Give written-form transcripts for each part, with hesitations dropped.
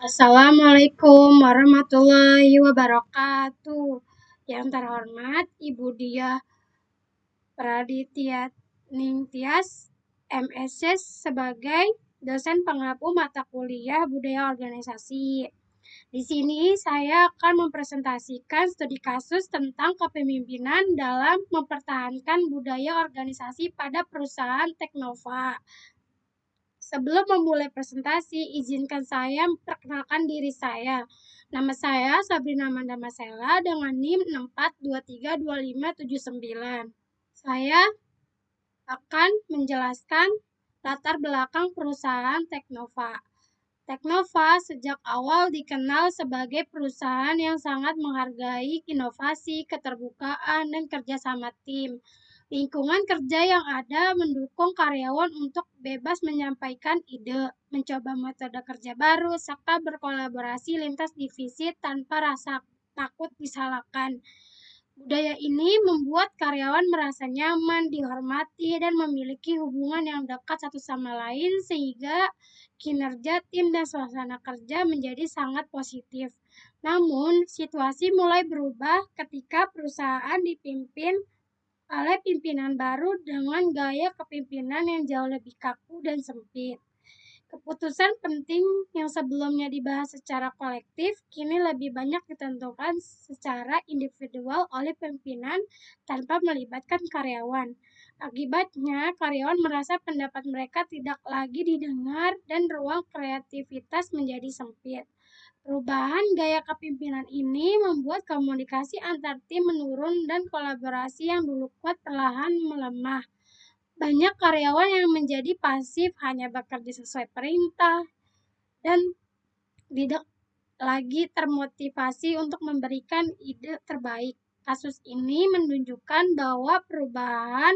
Assalamualaikum warahmatullahi wabarakatuh. Yang terhormat Ibu Diah Praditya Ningtyas, MSc sebagai dosen pengampu mata kuliah Budaya Organisasi. Di sini saya akan mempresentasikan studi kasus tentang kepemimpinan dalam mempertahankan budaya organisasi pada perusahaan Teknova. Sebelum memulai presentasi, izinkan saya memperkenalkan diri saya. Nama saya Sabrina Mandamasela dengan NIM 64232579. Saya akan menjelaskan latar belakang perusahaan Teknova. Teknova sejak awal dikenal sebagai perusahaan yang sangat menghargai inovasi, keterbukaan, dan kerjasama tim. Lingkungan kerja yang ada mendukung karyawan untuk bebas menyampaikan ide, mencoba metode kerja baru, serta berkolaborasi lintas divisi tanpa rasa takut disalahkan. Budaya ini membuat karyawan merasa nyaman, dihormati, dan memiliki hubungan yang dekat satu sama lain sehingga kinerja tim dan suasana kerja menjadi sangat positif. Namun, situasi mulai berubah ketika perusahaan dipimpin oleh pimpinan baru dengan gaya kepemimpinan yang jauh lebih kaku dan sempit. Keputusan penting yang sebelumnya dibahas secara kolektif kini lebih banyak ditentukan secara individual oleh pimpinan tanpa melibatkan karyawan. Akibatnya, karyawan merasa pendapat mereka tidak lagi didengar dan ruang kreativitas menjadi sempit. Perubahan gaya kepemimpinan ini membuat komunikasi antar tim menurun dan kolaborasi yang dulu kuat perlahan melemah. Banyak karyawan yang menjadi pasif, hanya bekerja sesuai perintah, dan tidak lagi termotivasi untuk memberikan ide terbaik. Kasus ini menunjukkan bahwa perubahan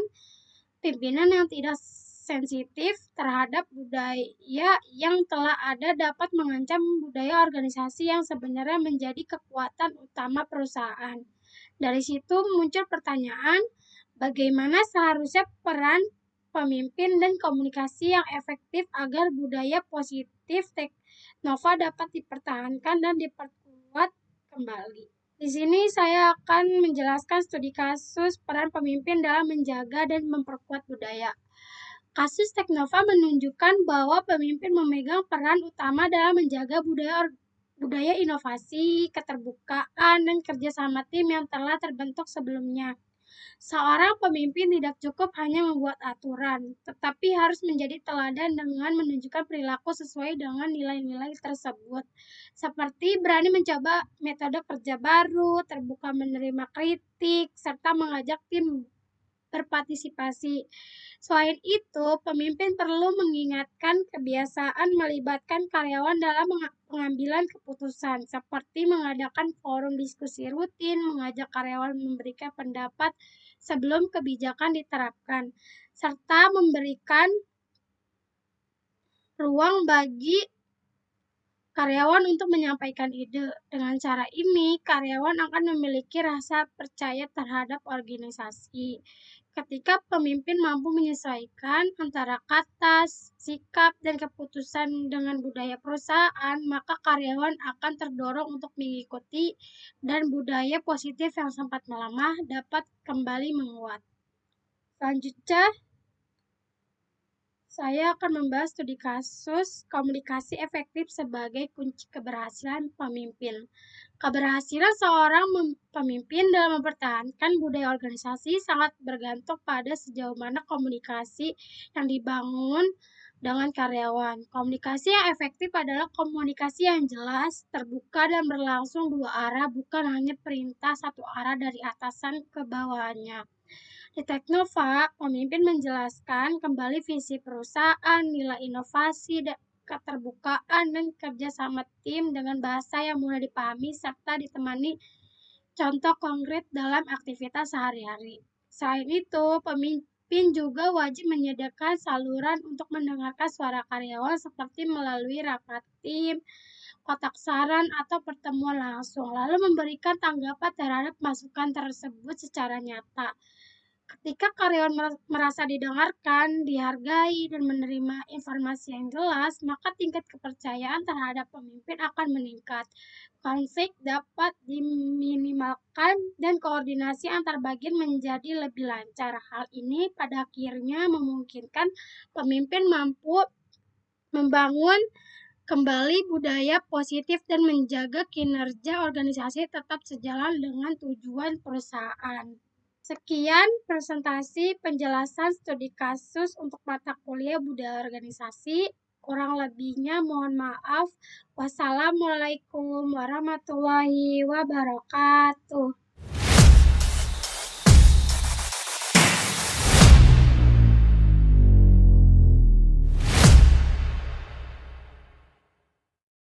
pimpinan yang tidak sensitif terhadap budaya yang telah ada dapat mengancam budaya organisasi yang sebenarnya menjadi kekuatan utama perusahaan. Dari situ muncul pertanyaan, bagaimana seharusnya peran pemimpin dan komunikasi yang efektif agar budaya positif Teknova dapat dipertahankan dan diperkuat kembali. Di sini saya akan menjelaskan studi kasus peran pemimpin dalam menjaga dan memperkuat budaya. Kasus Teknova menunjukkan bahwa pemimpin memegang peran utama dalam menjaga budaya inovasi, keterbukaan, dan kerjasama tim yang telah terbentuk sebelumnya. Seorang pemimpin tidak cukup hanya membuat aturan, tetapi harus menjadi teladan dengan menunjukkan perilaku sesuai dengan nilai-nilai tersebut, seperti berani mencoba metode kerja baru, terbuka menerima kritik, serta mengajak tim berpartisipasi. Selain itu, pemimpin perlu mengingatkan kebiasaan melibatkan karyawan dalam pengambilan keputusan, seperti mengadakan forum diskusi rutin, mengajak karyawan memberikan pendapat sebelum kebijakan diterapkan, serta memberikan ruang bagi karyawan untuk menyampaikan ide. Dengan cara ini, karyawan akan memiliki rasa percaya terhadap organisasi. Ketika pemimpin mampu menyesuaikan antara kata, sikap, dan keputusan dengan budaya perusahaan, maka karyawan akan terdorong untuk mengikuti dan budaya positif yang sempat melemah dapat kembali menguat. Selanjutnya, saya akan membahas studi kasus komunikasi efektif sebagai kunci keberhasilan pemimpin. Keberhasilan seorang pemimpin dalam mempertahankan budaya organisasi sangat bergantung pada sejauh mana komunikasi yang dibangun dengan karyawan. Komunikasi yang efektif adalah komunikasi yang jelas, terbuka, dan berlangsung dua arah, bukan hanya perintah satu arah dari atasan ke bawahannya. Di Teknova, pemimpin menjelaskan kembali visi perusahaan, nilai inovasi, keterbukaan, dan kerjasama tim dengan bahasa yang mudah dipahami serta ditemani contoh konkret dalam aktivitas sehari-hari. Selain itu, pemimpin juga wajib menyediakan saluran untuk mendengarkan suara karyawan seperti melalui rapat tim, kotak saran, atau pertemuan langsung, lalu memberikan tanggapan terhadap masukan tersebut secara nyata. Ketika karyawan merasa didengarkan, dihargai, dan menerima informasi yang jelas, maka tingkat kepercayaan terhadap pemimpin akan meningkat. Konflik dapat diminimalkan dan koordinasi antar bagian menjadi lebih lancar. Hal ini pada akhirnya memungkinkan pemimpin mampu membangun kembali budaya positif dan menjaga kinerja organisasi tetap sejalan dengan tujuan perusahaan. Sekian presentasi penjelasan studi kasus untuk mata kuliah budaya organisasi. Kurang lebihnya mohon maaf. Wassalamualaikum warahmatullahi wabarakatuh.